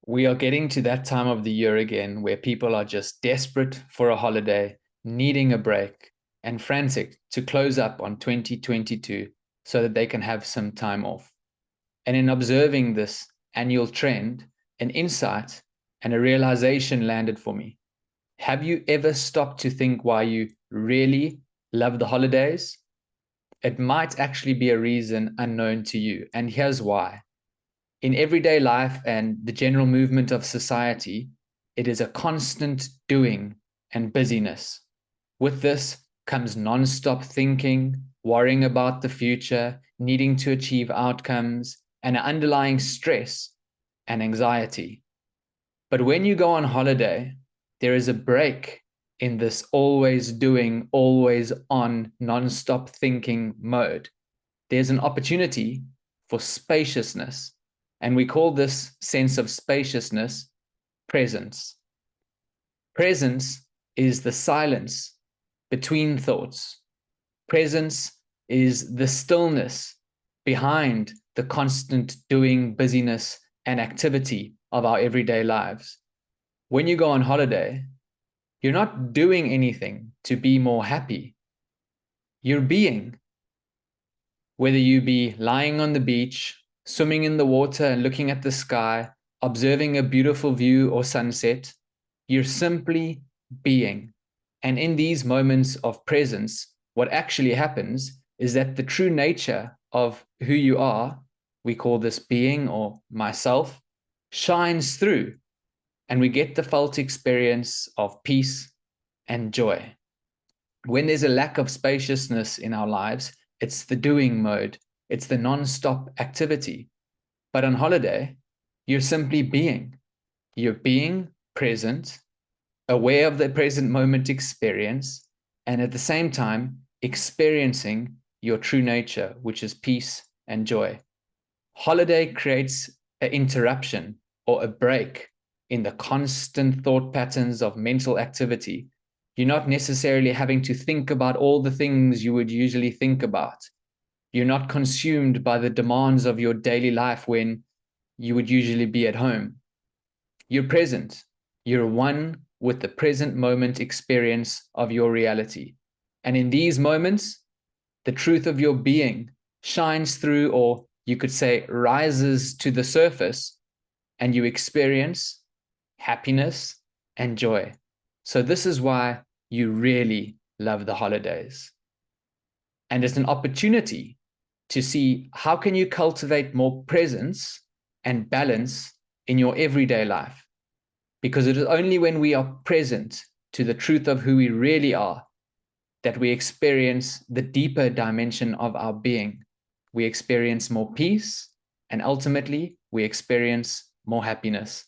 We are getting to that time of the year again where people are just desperate for a holiday, needing a break, and frantic to close up on 2022 so that they can have some time off. And in observing this annual trend, an insight and a realization landed for me. Have you ever stopped to think why you really love the holidays? It might actually be a reason unknown to you, and here's why. In everyday life and the general movement of society, it is a constant doing and busyness. With this comes non-stop thinking, worrying about the future, needing to achieve outcomes, and an underlying stress and anxiety. But when you go on holiday, there is a break in this always doing, always on, non-stop thinking mode. There's an opportunity for spaciousness. And we call this sense of spaciousness presence. Presence is the silence between thoughts. Presence is the stillness behind the constant doing, busyness, and activity of our everyday lives. When you go on holiday, you're not doing anything to be more happy. You're being. Whether you be lying on the beach, swimming in the water and looking at the sky, observing a beautiful view or sunset, you're simply being. And in these moments of presence, what actually happens is that the true nature of who you are, we call this being or myself, shines through, and we get the felt experience of peace and joy. When there's a lack of spaciousness in our lives, it's the doing mode. It's the non-stop activity. But on holiday, you're simply being. You're being present, aware of the present moment experience, and at the same time, experiencing your true nature, which is peace and joy. Holiday creates an interruption or a break in the constant thought patterns of mental activity. You're not necessarily having to think about all the things you would usually think about. You're not consumed by the demands of your daily life when you would usually be at home. You're present. You're one with the present moment experience of your reality. And in these moments, the truth of your being shines through, or you could say rises to the surface, and you experience happiness and joy. So this is why you really love the holidays. And it's an opportunity to see how can you cultivate more presence and balance in your everyday life. Because it is only when we are present to the truth of who we really are that we experience the deeper dimension of our being. We experience more peace, and ultimately we experience more happiness.